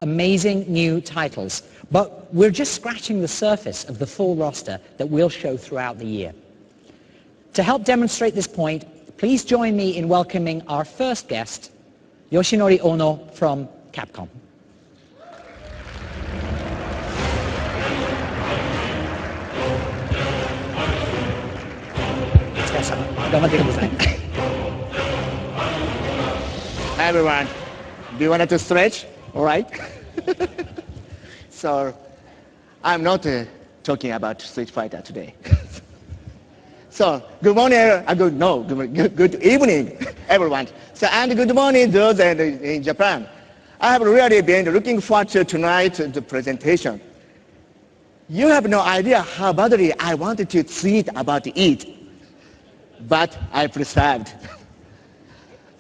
amazing new titles, but we're just scratching the surface of the full roster that we'll show throughout the year. To help demonstrate this point, please join me in welcoming our first guest, Yoshinori Ono from Capcom. Hi everyone. Do you want to stretch? All right. So, I'm not talking about Street Fighter today. So, good morning. Good evening, everyone. So, and good morning those in Japan. I have really been looking forward to tonight's presentation. You have no idea how badly I wanted to tweet about it, but I persevered.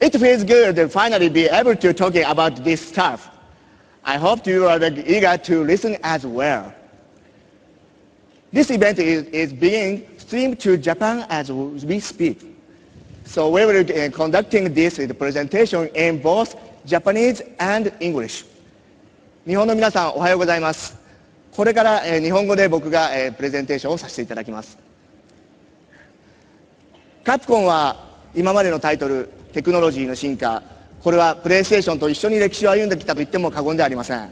It feels good to finally be able to talk about this stuff. I hope you are eager to listen as well. This event is being streamed to Japan as we speak. So we will be conducting this presentation in both Japanese and English. 日本の皆さんおはようございます。これから日本語で僕がプレゼンテーションをさせていただきます。カプコンは今までのタイトル、テクノロジーの進化、これはプレイステーションと一緒に歴史を歩んできたと言っても過言ではありません。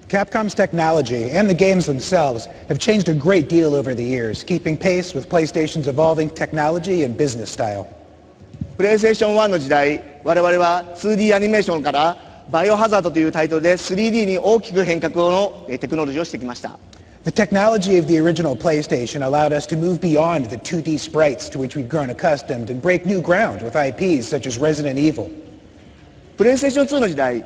Capcom's technology and the games themselves have changed a great deal over the years, keeping pace with PlayStation's evolving technology and business style. プレイステーション1の時代、我々は 2D アニメーションからバイオハザードというタイトルで 3D に大きく変革のテクノロジーをしてきました。The technology of the original PlayStation allowed us to move beyond the 2D sprites to which we'd grown accustomed and break new ground with IPs such as Resident Evil. プレイステーション2の時代、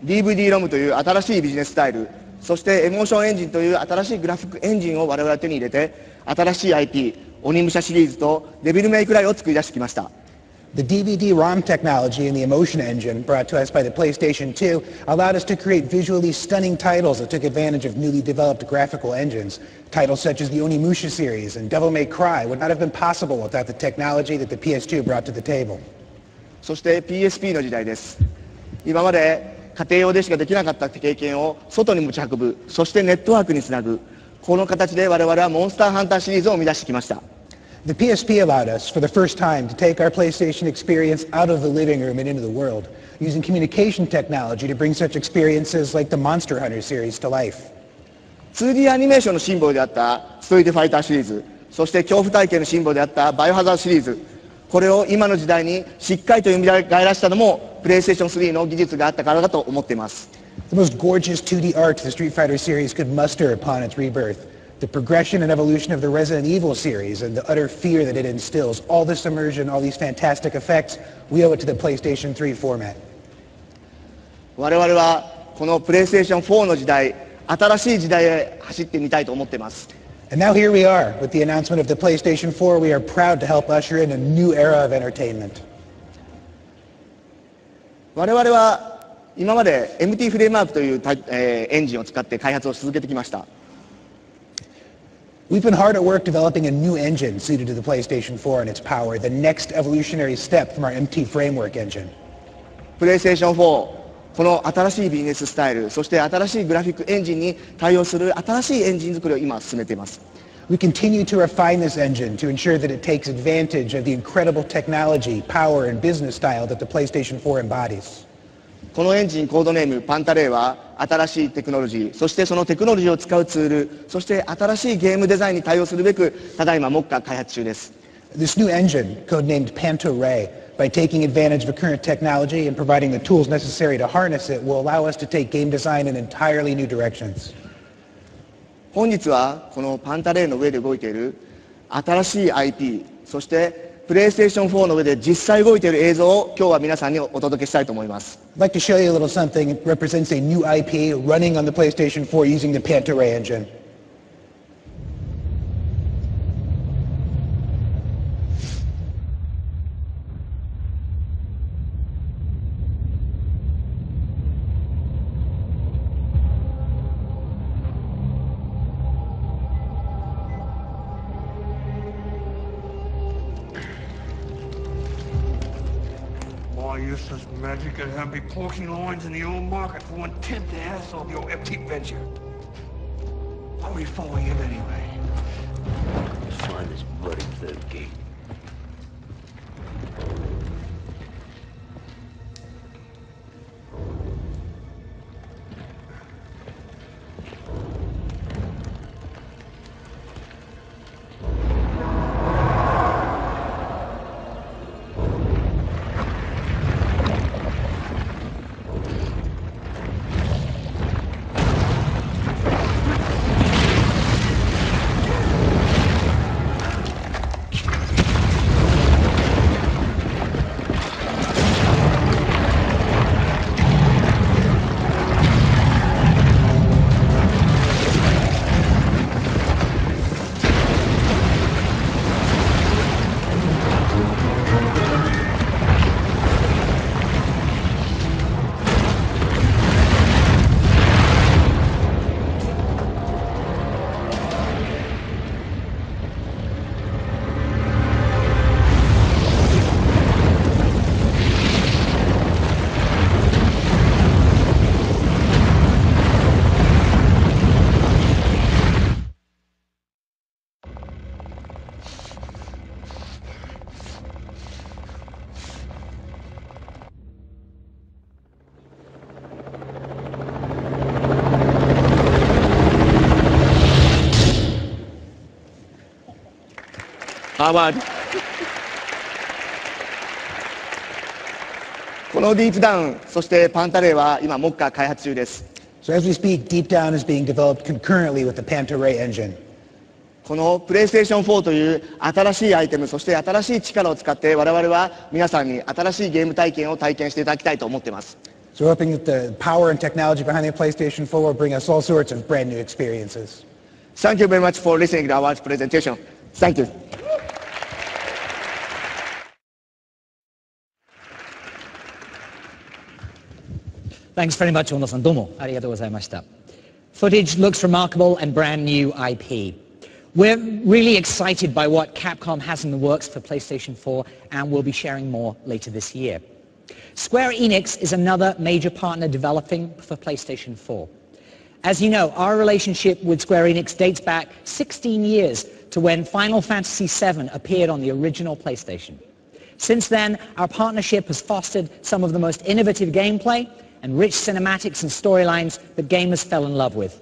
DVD ロムという新しいビジネススタイル、そしてエモーションエンジンという新しいグラフィックエンジンを我々は手に入れて、新しい IP、鬼武者シリーズとデビルメイクライを作り出してきました。The DVD-ROM technology and the emotion engine brought to us by the PlayStation 2 allowed us to create visually stunning titles that took advantage of newly developed graphical engines. Titles such as the Onimusha series and Devil May Cry would not have been possible without the technology that the PS2 brought to the table. そして PSP の時代です。今まで家庭用でしかできなかった経験を外に持ち運ぶ、そしてネットワークにつなぐ、この形で我々はモンスターハンターシリーズを生み出してきました。The PSP allowed us, for the first time, to take our PlayStation experience out of the living room and into the world, using communication technology to bring such experiences like the Monster Hunter series to life. 2D アニメーションのシンボルであったストリートファイターシリーズ、そして恐怖体験のシンボルであったバイオハザードシリーズ、これを今の時代にしっかりと蘇らせたのもプレイステーション3の技術があったからだと思っています。The most gorgeous 2D art the Street Fighter series could muster upon its rebirth. The progression and evolution of the Resident Evil series and the utter fear that it instills, all this immersion, all these fantastic effects, we owe it to the PlayStation 3 format. 我々はこのプレイステーション4の時代、新しい時代へ走ってみたいと思っています。And now here we are, with the announcement of the PlayStation 4, we are proud to help usher in a new era of entertainment. 我々は今まで MT フレームワークというエンジンを使って開発を続けてきました。We've been hard at work developing a new engine suited to the PlayStation 4 and its power, the next evolutionary step from our MT framework engine. プレイステーション4、この新しいビジネススタイル、そして新しいグラフィックエンジンに対応する新しいエンジン作りを今進めています。We continue to refine this engine to ensure that it takes advantage of the incredible technology, power, and business style that the PlayStation 4 embodies. このエンジンコードネームパンタレイは新しいテクノロジー、そしてそのテクノロジーを使うツール、そして新しいゲームデザインに対応するべくただいま目下開発中です。This new engine, codenamed Panto-Ray, by taking advantage of current technology and providing the tools necessary to harness it, will allow us to take game design in entirely new directions. 本日はこのパンタレイの上で動いている新しい IP、そしてプレイステーション4の上で実際動いている映像を今日は皆さんにお届けしたいと思います。I'd like to show you a little something. It represents a new IP running on the PlayStation 4 using the Panto-Ray engine. I'll use such magic and have me poking lines in the old market for 1/10 the hassle of your empty venture. Are we falling in anyway? Find this bloody third gate. How about このディープダウン、そしてパンタレイは今目下開発中です。So as we speak, Deep Down is being developed concurrently with the Panta-Ray engine. このプレイステーション4という新しいアイテム、そして新しい力を使って我々は皆さんに新しいゲーム体験を体験していただきたいと思っています。So we're hoping that the power and technology behind the PlayStation 4 will bring us all sorts of brand new experiences. Thank you very much for listening to our presentation. Thank you. Thanks very much, Ono-san. Domo. Arigatou gozaimashita. Footage looks remarkable and brand new IP. We're really excited by what Capcom has in the works for PlayStation 4, and we'll be sharing more later this year. Square Enix is another major partner developing for PlayStation 4. As you know, our relationship with Square Enix dates back 16 years to when Final Fantasy VII appeared on the original PlayStation. Since then, our partnership has fostered some of the most innovative gameplay and rich cinematics and storylines that gamers fell in love with.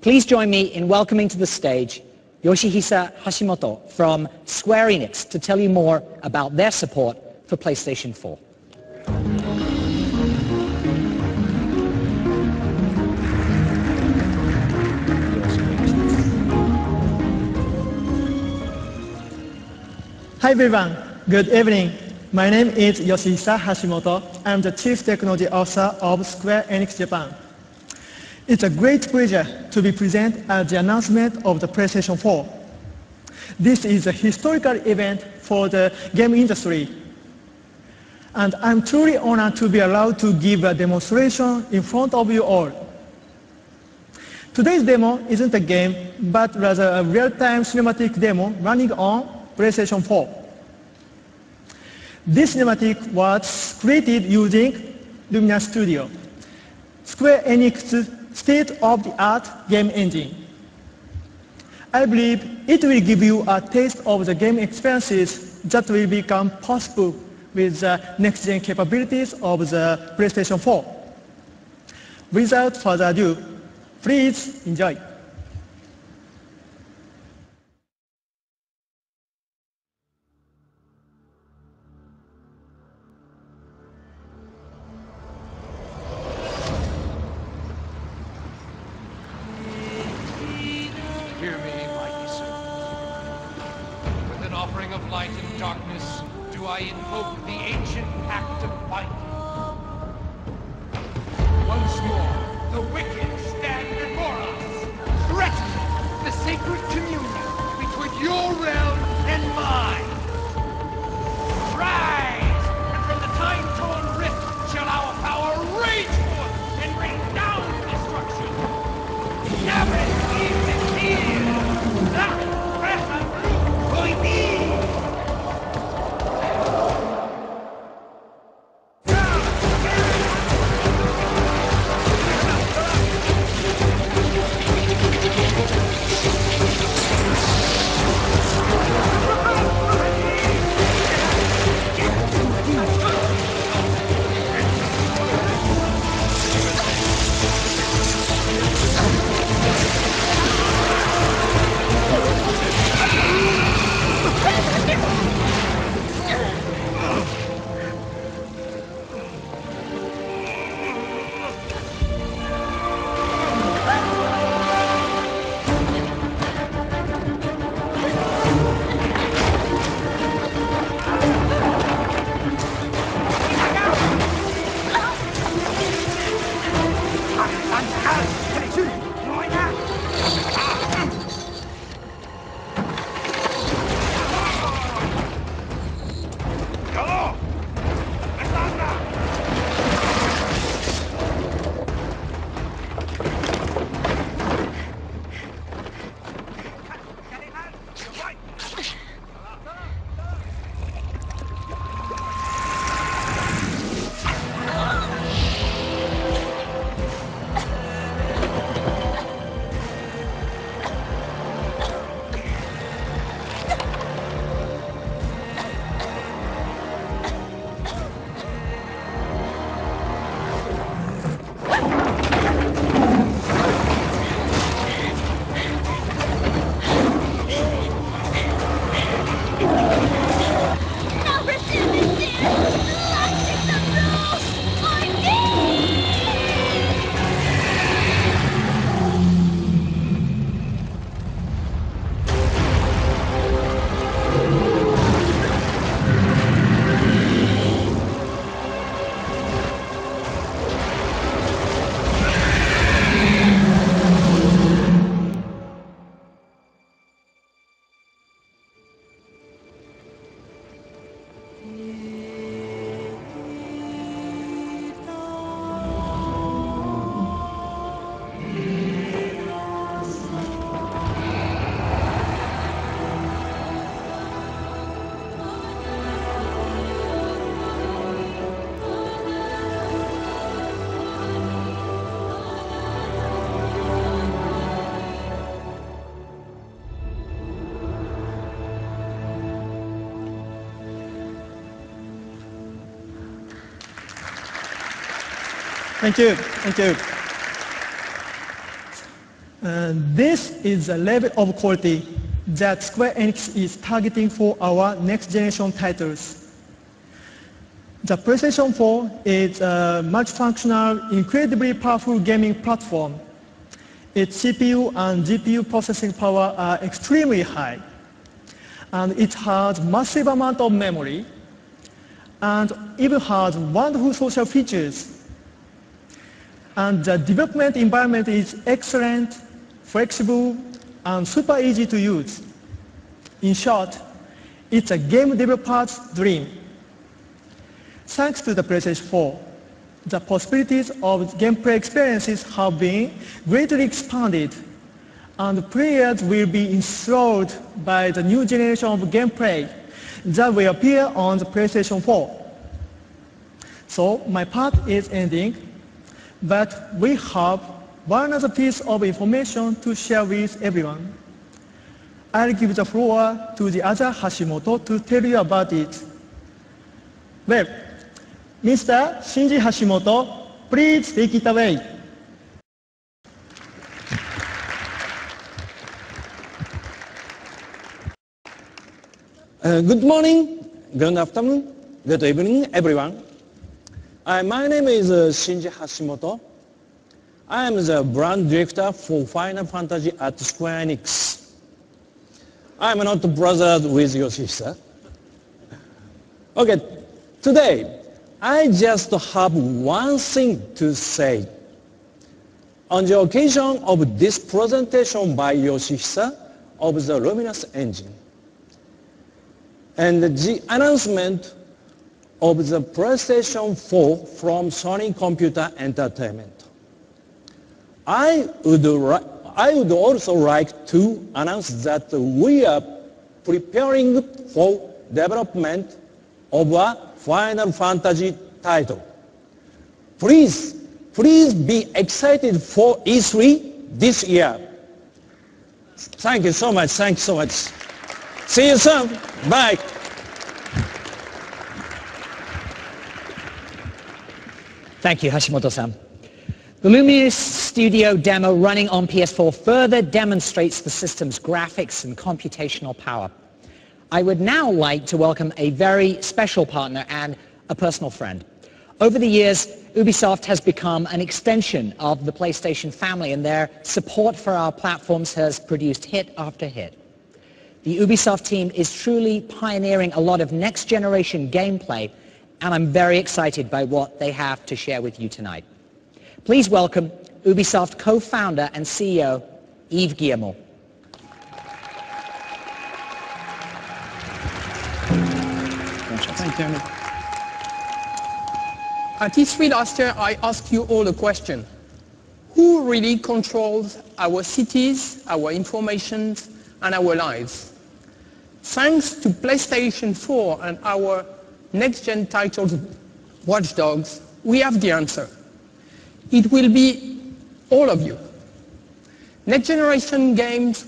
Please join me in welcoming to the stage Yoshihisa Hashimoto from Square Enix to tell you more about their support for PlayStation 4. Hi everyone, good evening. My name is Yoshihisa Hashimoto. I'm the Chief Technology Officer of Square Enix Japan. It's a great pleasure to be present at the announcement of the PlayStation 4. This is a historical event for the game industry. And I'm truly honored to be allowed to give a demonstration in front of you all. Today's demo isn't a game, but rather a real-time cinematic demo running on PlayStation 4. This cinematic was created using Lumina Studio, Square Enix's state-of-the-art game engine. I believe it will give you a taste of the game experiences that will become possible with the next-gen capabilities of the PlayStation 4. Without further ado, please enjoy. Hear me, mighty servant. With an offering of light and darkness, do I invoke the ancient pact of light. Once more, the wicked stand before us, threatening the sacred communion between your realm and mine. Rise, and from the time-torn rift shall our power rage forth and rain down destruction. Never leave the field. That breath of blue, Thank you. Thank you. This is the level of quality that Square Enix is targeting for our next generation titles. The PlayStation 4 is a multifunctional, incredibly powerful gaming platform. Its CPU and GPU processing power are extremely high, and it has massive amount of memory, and even has wonderful social features. And the development environment is excellent, flexible, and super easy to use. In short, it's a game developer's dream. Thanks to the PlayStation 4, the possibilities of gameplay experiences have been greatly expanded, and players will be enthralled by the new generation of gameplay that will appear on the PlayStation 4. So my part is ending. But we have one other piece of information to share with everyone. I'll give the floor to the other Hashimoto to tell you about it. Well, Mr. Shinji Hashimoto, please take it away. Good morning, good afternoon, good evening, everyone. My name is Shinji Hashimoto. I am the brand director for Final Fantasy at Square Enix. I am not brothers with Yoshihisa. Okay, today I just have one thing to say. On the occasion of this presentation by Yoshihisa of the Luminous engine and the announcement of the PlayStation 4 from Sony Computer Entertainment, I would also like to announce that we are preparing for development of a Final Fantasy title. Please be excited for E3 this year. Thank you so much. Thank you so much. See you soon. Bye. Thank you, Hashimoto-san. The Luminous Studio demo running on PS4 further demonstrates the system's graphics and computational power. I would now like to welcome a very special partner and a personal friend. Over the years, Ubisoft has become an extension of the PlayStation family, and their support for our platforms has produced hit after hit. The Ubisoft team is truly pioneering a lot of next-generation gameplay, and I'm very excited by what they have to share with you tonight. Please welcome Ubisoft co-founder and CEO, Yves Guillemot. Thank you. At E3 last year, I asked you all a question. Who really controls our cities, our information, and our lives? Thanks to PlayStation 4 and our next-gen titles, Watch Dogs, we have the answer. It will be all of you. Next-generation games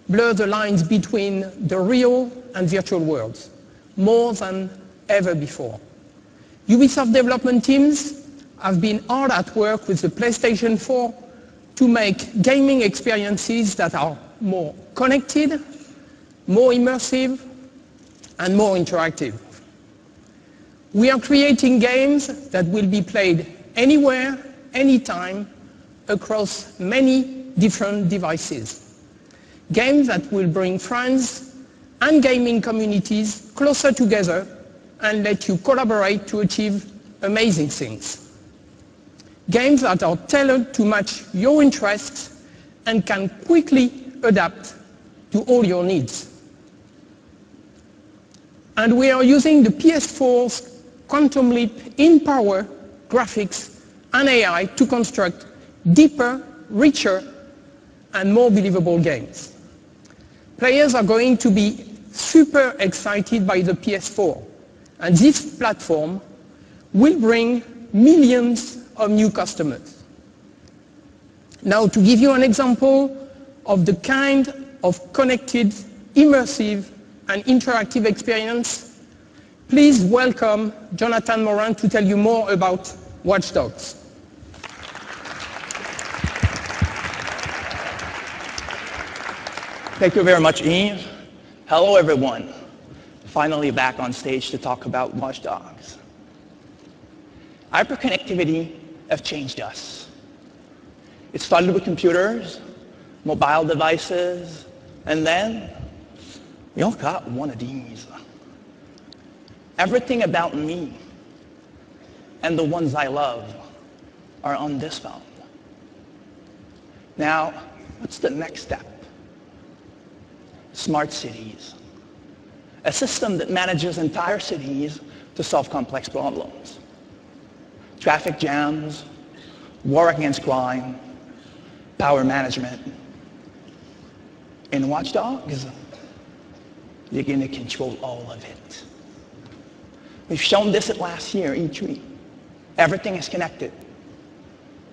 blur the lines between the real and virtual worlds, more than ever before. Ubisoft development teams have been hard at work with the PlayStation 4 to make gaming experiences that are more connected, more immersive, and more interactive. We are creating games that will be played anywhere, anytime, across many different devices. Games that will bring friends and gaming communities closer together and let you collaborate to achieve amazing things. Games that are tailored to match your interests and can quickly adapt to all your needs. And we are using the PS4's quantum leap in power, graphics, and AI to construct deeper, richer, and more believable games. Players are going to be super excited by the PS4, and this platform will bring millions of new customers. Now, to give you an example of the kind of connected, immersive, and interactive experience, please welcome Jonathan Morin to tell you more about Watch Dogs. Thank you very much, Yves. Hello, everyone. Finally back on stage to talk about Watch Dogs. Hyperconnectivity has changed us. It started with computers, mobile devices, and then we all got one of these. Everything about me and the ones I love are on this phone. Now, what's the next step? Smart cities. A system that manages entire cities to solve complex problems. Traffic jams, war against crime, power management. In Watch Dogs, you're going to control all of it. We've shown this at last year, E3. Everything is connected.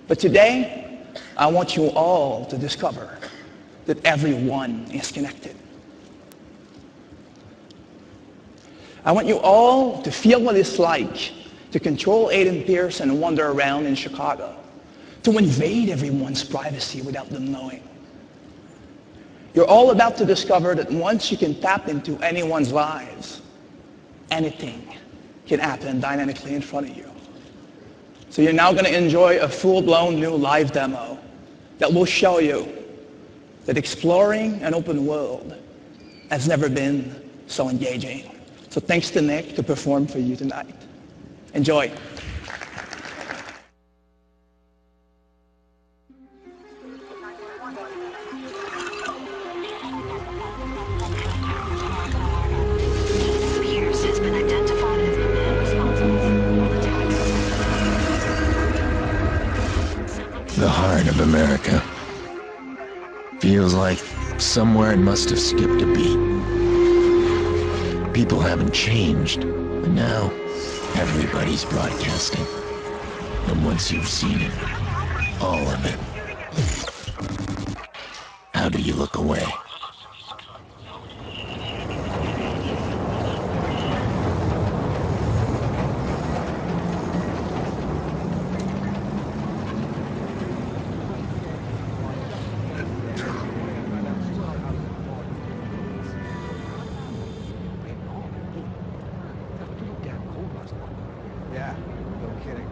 But today, I want you all to discover that everyone is connected. I want you all to feel what it's like to control Aiden Pierce and wander around in Chicago, to invade everyone's privacy without them knowing. You're all about to discover that once you can tap into anyone's lives, anything can happen dynamically in front of you. So you're now going to enjoy a full-blown new live demo that will show you that exploring an open world has never been so engaging. So thanks to Nick to perform for you tonight. Enjoy. Pierce has been identified as the man responsible for all attacks. The heart of America. Feels like somewhere it must have skipped a beat. People haven't changed, but now everybody's broadcasting. And once you've seen it, all of it, how do you look away? Yeah, no kidding.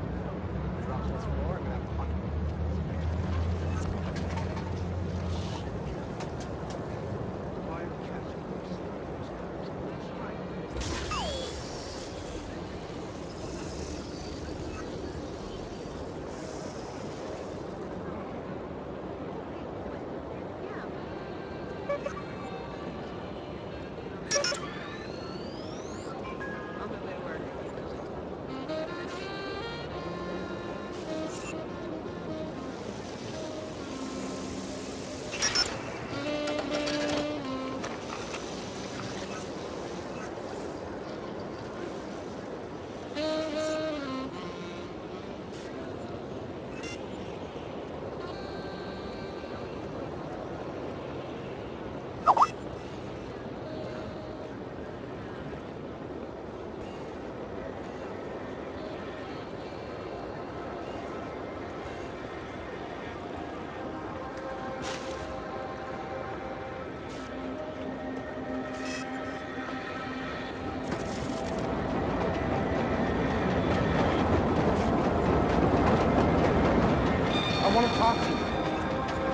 I want to talk to you.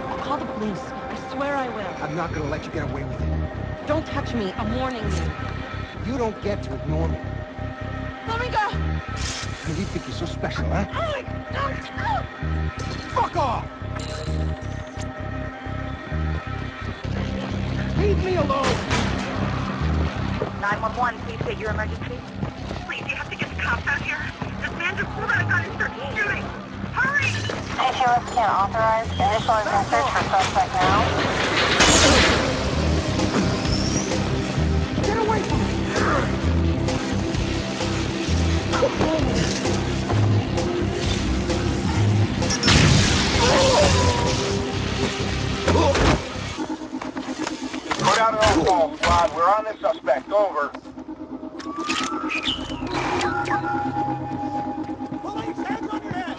I'll call the police. I swear I will. I'm not going to let you get away with it. Don't touch me. I'm warning you. You don't get to ignore me. Let me go! You think you're so special, huh? Oh, Fuck off! Leave me alone! 911, please state your emergency. Please, you have to get the cops out here. This man just pulled out a gun and started shooting. Hurry! Insurance can't authorize initial event search for suspect now. Get away from me! Put out an all-call squad. We're on this suspect. Over. Police, hands on your head!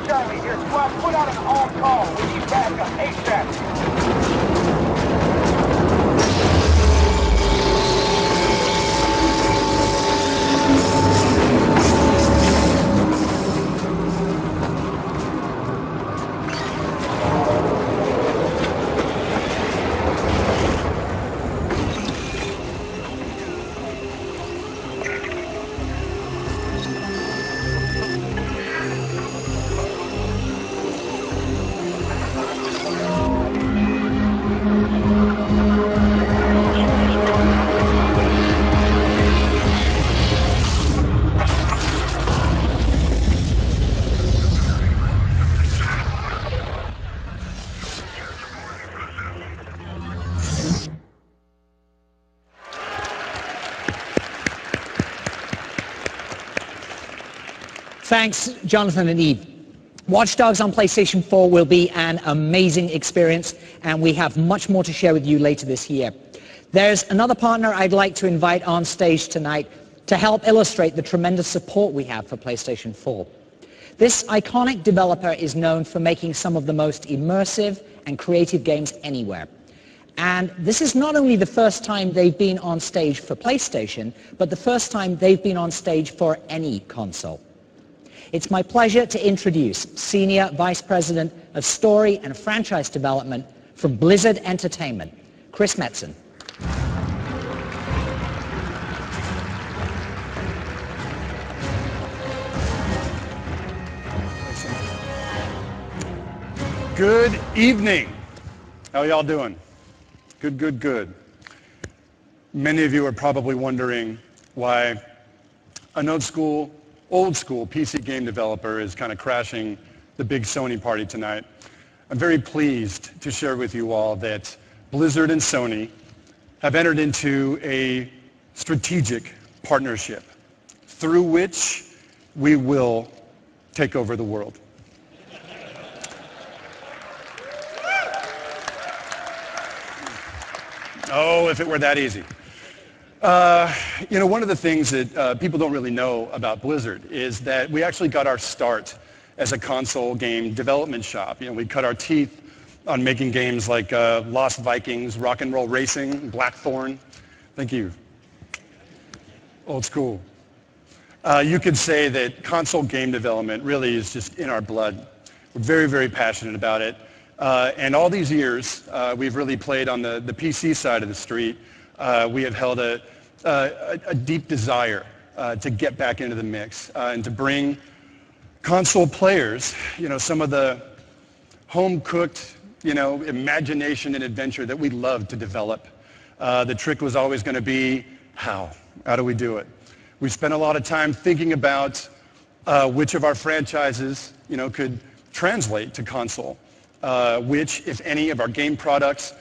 Charlie, your squad put out an all-call. We need backup ASAP. Thanks, Jonathan and Eve. Watch Dogs on PlayStation 4 will be an amazing experience, and we have much more to share with you later this year. There's another partner I'd like to invite on stage tonight to help illustrate the tremendous support we have for PlayStation 4. This iconic developer is known for making some of the most immersive and creative games anywhere. And this is not only the first time they've been on stage for PlayStation, but the first time they've been on stage for any console. It's my pleasure to introduce Senior Vice President of Story and Franchise Development from Blizzard Entertainment, Chris Metzen. Good evening. How y'all doing? Good, good, good. Many of you are probably wondering why an old school PC game developer is kind of crashing the big Sony party tonight. I'm very pleased to share with you all that Blizzard and Sony have entered into a strategic partnership through which we will take over the world. Oh, if it were that easy. One of the things that people don't really know about Blizzard is that we actually got our start as a console game development shop. We cut our teeth on making games like Lost Vikings, Rock and Roll Racing, Blackthorn. Thank you. Old school. You could say that console game development really is just in our blood. We're very, very passionate about it. And all these years, we've really played on the PC side of the street. We have held a deep desire to get back into the mix and to bring console players, some of the home-cooked, imagination and adventure that we love to develop. The trick was always going to be how? How do we do it? We spent a lot of time thinking about which of our franchises, could translate to console. Which, if any, of our game products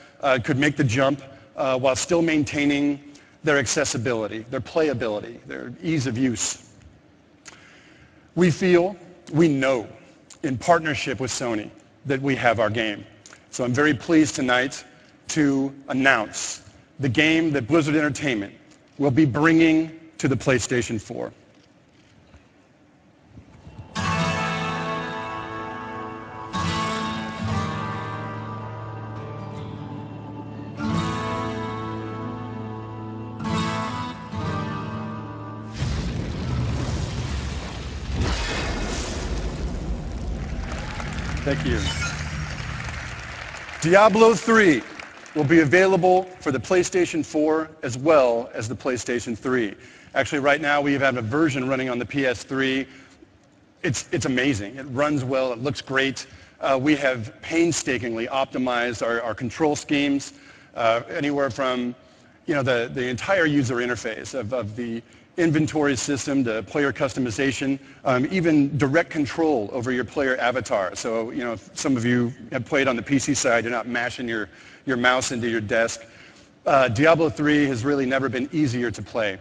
could make the jump while still maintaining their accessibility, their playability, their ease of use. We know, in partnership with Sony, that we have our game. So I'm very pleased tonight to announce the game that Blizzard Entertainment will be bringing to the PlayStation 4. Thank you. Diablo 3 will be available for the PlayStation 4 as well as the PlayStation 3. Actually, right now we have a version running on the PS3. It's amazing. It runs well. It looks great. We have painstakingly optimized our control schemes, anywhere from the entire user interface of the inventory system to player customization, even direct control over your player avatar. So, if some of you have played on the PC side, you're not mashing your mouse into your desk. Diablo 3 has really never been easier to play.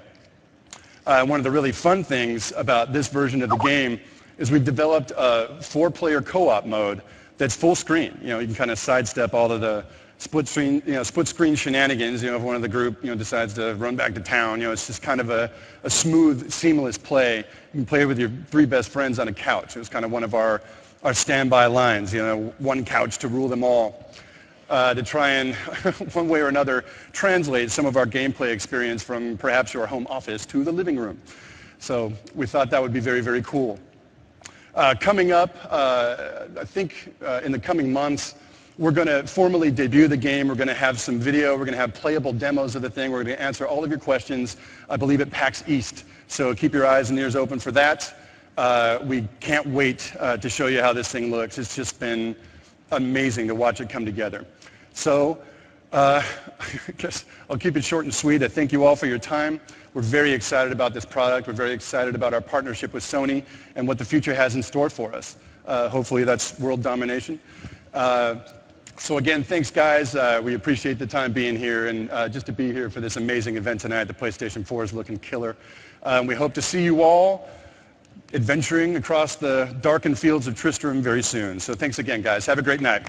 One of the really fun things about this version of the game is we've developed a 4-player co-op mode that's full screen. You can kind of sidestep all of the split screen shenanigans. If one of the group decides to run back to town, it's just kind of a smooth, seamless play. You can play with your 3 best friends on a couch. It was kind of one of our standby lines. One couch to rule them all. To try and one way or another translate some of our gameplay experience from perhaps your home office to the living room. So we thought that would be very, very cool. Coming up, I think in the coming months, we're going to formally debut the game. We're going to have some video. We're going to have playable demos of the thing. We're going to answer all of your questions, I believe, at PAX East. So keep your eyes and ears open for that. We can't wait to show you how this thing looks. It's just been amazing to watch it come together. So I guess I'll keep it short and sweet. I thank you all for your time. We're very excited about this product. We're very excited about our partnership with Sony and what the future has in store for us. Hopefully that's world domination. So again, thanks guys. We appreciate the time being here and just to be here for this amazing event tonight. The PlayStation 4 is looking killer. We hope to see you all adventuring across the darkened fields of Tristram very soon. So thanks again, guys. Have a great night.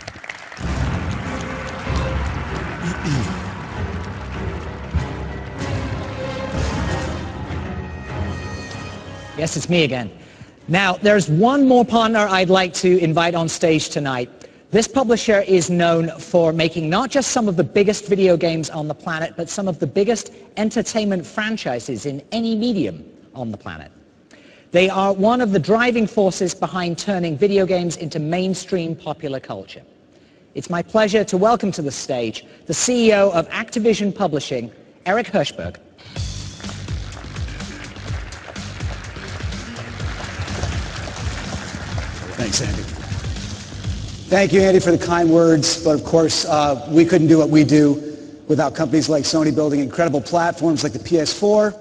Yes, it's me again. Now, there's one more partner I'd like to invite on stage tonight. This publisher is known for making not just some of the biggest video games on the planet, but some of the biggest entertainment franchises in any medium on the planet. They are one of the driving forces behind turning video games into mainstream popular culture. It's my pleasure to welcome to the stage the CEO of Activision Publishing, Eric Hirshberg. Thanks, Andy. Thank you, Andy, for the kind words. But of course, we couldn't do what we do without companies like Sony building incredible platforms like the PS4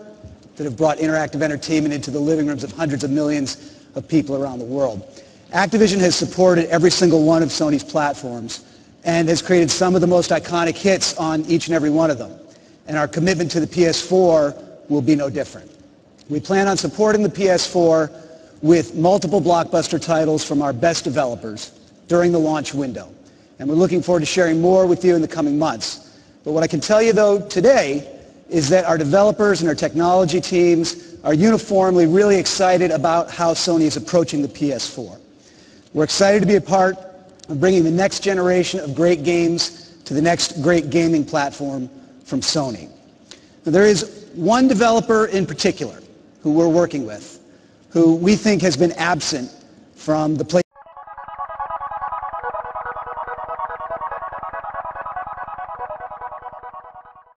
that have brought interactive entertainment into the living rooms of hundreds of millions of people around the world. Activision has supported every single one of Sony's platforms and has created some of the most iconic hits on each and every one of them. And our commitment to the PS4 will be no different. We plan on supporting the PS4 with multiple blockbuster titles from our best developers during the launch window. And we're looking forward to sharing more with you in the coming months. But what I can tell you, though, today is that our developers and our technology teams are uniformly really excited about how Sony is approaching the PS4. We're excited to be a part of bringing the next generation of great games to the next great gaming platform from Sony. Now, there is one developer in particular who we're working with, who we think has been absent from the